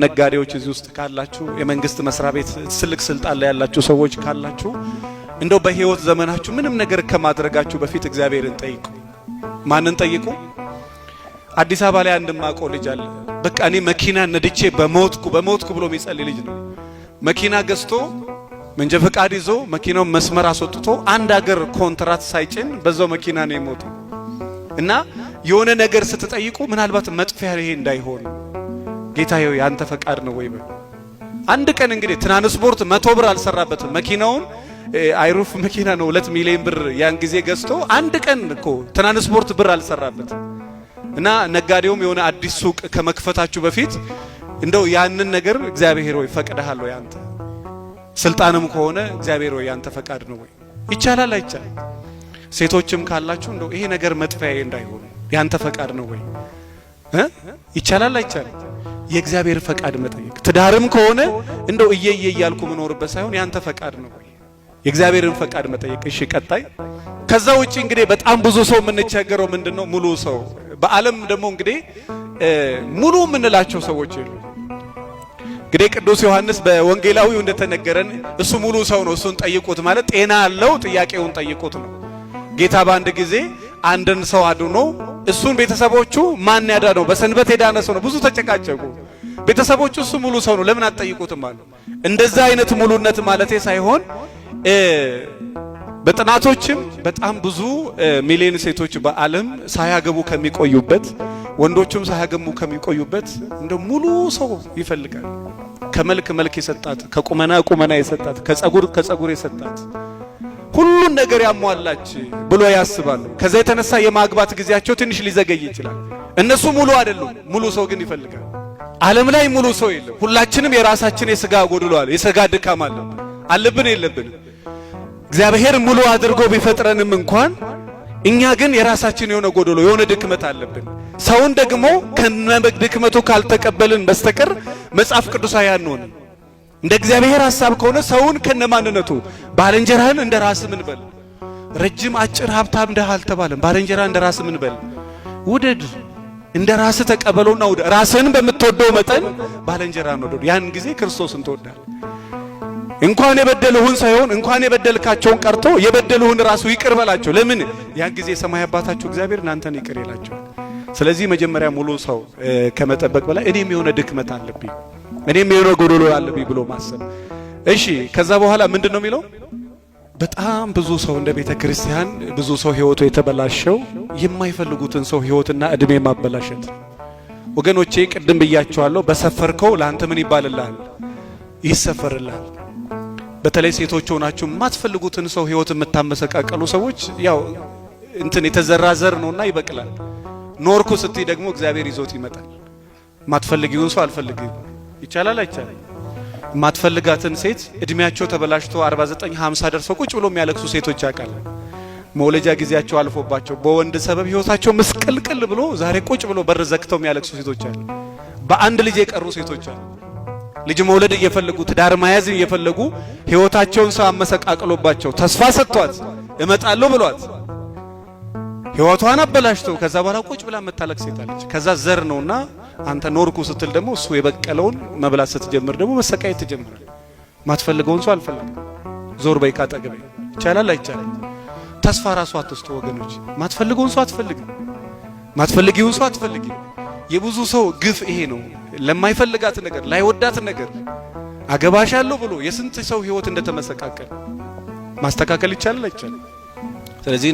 ነጋዴዎች እዚህ ውስጥ ካላችሁ የመንግስት መስሪያ ቤት ትልቅ ስልጣን ላይ ያላችሁ ሰዎች ካላችሁ እንደው በህይወት ዘመናችሁ ምንም ነገር ከማድረጋችሁ በፊት እግዚአብሔርን ጠይቁ። ማንን ጠይቁ? አዲስ አበባ ላይ አንድ ማቆ ልጅ አለ። በቃ እኔ መኪና ነድቼ በሞትኩ ብሎ የሚጸልይ ልጅ ነው። መኪና ገዝቶ መንጃ ፈቃድ ይዞ መኪናውን መስመር አስወጥቶ አንድ ሀገር ኮንትራት ሳይጭን በዛው መኪና ነው የሞተው። እና የሆነ ነገር ስትጠይቁ ምናልባት መጥፊያ ይሄ እንዳይሆን ጌታዬ ያንተ ፈቃድ ነው ወይ በል። አንድ ቀን እንግዲህ ትራንስፖርት 100 ብር አልሰራበትም። መኪናውን አይሩፍ መኪና ነው 2 ሚሊዮን ብር ያን ጊዜ ገዝቶ አንድ ቀን እኮ ትራንስፖርት ብር አልሰራበትም። እና ነጋዴውም የሆነ አዲስ ሱቅ ከመክፈታችሁ በፊት እንደው ያንን ነገር እግዚአብሔር ወይ ፈቅደሃል ወይ አንተ ስልጣንም ከሆነ እግዚአብሔር ወይ ያንተ ፈቃድ ነው ወይ ይቻላል አይቻልም። ሴቶችም ካላችሁ እንደው ይሄ ነገር መጥፊያዬ እንዳይሆን ያንተ ፈቃድ ነው ወይ ይቻላል አይቻልም። የእግዚአብሔር ፈቃድ መጠየቅ። ትዳርም ከሆነ እንደው እየየ እያልኩ ምኖርበት ሳይሆን ያንተ ፈቃድ ነው ወይ የእግዚአብሔርን ፈቃድ መጠየቅ። እሺ ቀጣይ። ከዛ ውጪ እንግዲህ በጣም ብዙ ሰው የምንቸገረው ምንድነው? ሙሉ ሰው በዓለም ደግሞ እንግዲህ ሙሉ የምንላቸው ሰዎች የሉ። እንግዲህ ቅዱስ ዮሐንስ በወንጌላዊው እንደተነገረን እሱ ሙሉ ሰው ነው። እሱን ጠይቁት ማለት ጤና አለው፣ ጥያቄውን ጠይቁት ነው። ጌታ በአንድ ጊዜ አንድን ሰው አድኖ እሱን ቤተሰቦቹ ማን ያዳነው? በሰንበት የዳነ ሰው ነው። ብዙ ተጨቃጨቁ። ቤተሰቦቹ እሱ ሙሉ ሰው ነው ለምን አትጠይቁትም አሉ። እንደዛ አይነት ሙሉነት ማለቴ ሳይሆን በጥናቶችም በጣም ብዙ ሚሊዮን ሴቶች በዓለም ሳያገቡ ከሚቆዩበት ወንዶችም ሳያገቡ ከሚቆዩበት እንደ ሙሉ ሰው ይፈልጋል። ከመልክ መልክ የሰጣት፣ ከቁመና ቁመና የሰጣት፣ ከጸጉር የሰጣት ሁሉን ነገር ያሟላች ብሎ ያስባሉ። ከዛ የተነሳ የማግባት ጊዜያቸው ትንሽ ሊዘገይ ይችላል። እነሱ ሙሉ አይደሉም። ሙሉ ሰው ግን ይፈልጋል። ዓለም ላይ ሙሉ ሰው የለም። ሁላችንም የራሳችን የሥጋ ጎድሎ አለ፣ የሥጋ ድካም አለብን የለብንም? እግዚአብሔር ሙሉ አድርጎ ቢፈጥረንም እንኳን እኛ ግን የራሳችን የሆነ ጎድሎ የሆነ ድክመት አለብን። ሰውን ደግሞ ከነድክመቱ ካልተቀበልን በስተቀር መጽሐፍ ቅዱሳዊ አንሆንም። እንደ እግዚአብሔር ሐሳብ ከሆነ ሰውን ከነማንነቱ ባልንጀራህን እንደ ራስህ ምን በል። ረጅም አጭር ሀብታም ደሃ አልተባለም። ባልንጀራ እንደ ራስህ ምን በል፣ ውደድ። እንደ ራስህ ተቀበለውና ውደድ። ራስህን በምትወደው መጠን ባልንጀራህን ውደድ። ያን ጊዜ ክርስቶስን ትወዳለህ። እንኳን የበደሉህን ሳይሆን እንኳን የበደልካቸውን ቀርቶ የበደሉህን ራሱ ይቅር በላቸው። ለምን? ያን ጊዜ ሰማይ አባታችሁ እግዚአብሔር እናንተን ይቅር ይላቸዋል። ስለዚህ መጀመሪያ ሙሉ ሰው ከመጠበቅ በላይ እኔም የሆነ ድክመት አለብኝ፣ እኔም የሆነ ጎዶሎ አለብኝ ብሎ ማሰብ። እሺ ከዛ በኋላ ምንድነው የሚለው? በጣም ብዙ ሰው እንደ ቤተ ክርስቲያን ብዙ ሰው ህይወቱ የተበላሸው የማይፈልጉትን ሰው ህይወትና እድሜ ማበላሸት። ወገኖቼ ቅድም ብያቸዋለሁ፣ በሰፈርከው ለአንተ ምን ይባልልሃል? ይሰፈርልሃል። በተለይ ሴቶች ሆናችሁ የማትፈልጉትን ሰው ህይወት የምታመሰቃቀሉ ሰዎች ያው እንትን የተዘራ ዘር ነውና ይበቅላል። ኖርኩ ስትይ ደግሞ እግዚአብሔር ይዞት ይመጣል። ማትፈልጊውን ሰው አልፈልግም ይቻላል አይቻልም? ማትፈልጋትን ሴት እድሜያቸው ተበላሽቶ 49 50 ደርሰው ቁጭ ብሎ የሚያለቅሱ ሴቶች ያውቃል። መውለጃ ጊዜያቸው አልፎባቸው በወንድ ሰበብ ህይወታቸው መስቀልቅል ብሎ ዛሬ ቁጭ ብሎ በር ዘግተው የሚያለቅሱ ሴቶች አሉ። በአንድ ልጅ የቀሩ ሴቶች አሉ። ልጅ መውለድ እየፈለጉ ትዳር መያዝ እየፈለጉ ህይወታቸውን ሰው አመሰቃቅሎባቸው ተስፋ ሰጥቷት እመጣለሁ ብሏት ህይወቷን አበላሽተው ከዛ በኋላ ቁጭ ብላ መታለቅስ ሴት አለች። ከዛ ዘር ነውና አንተ ኖርኩ ስትል ደግሞ እሱ የበቀለውን መብላት ስትጀምር ደግሞ መሰቃየት ትጀምራለህ። ማትፈልገውን ሰው አልፈልግም ዞር በይ ካጠገቤ ይቻላል አይቻልም? ተስፋ ራሱ አትስጡ ወገኖች። ማትፈልገውን ሰው አትፈልግም፣ ማትፈልጊውን ሰው አትፈልጊም። የብዙ ሰው ግፍ ይሄ ነው። ለማይፈልጋት ነገር ላይወዳት ነገር አገባሻለሁ ብሎ የስንት ሰው ህይወት እንደተመሰቃቀለ ማስተካከል ይቻላል አይቻልም? ስለዚህ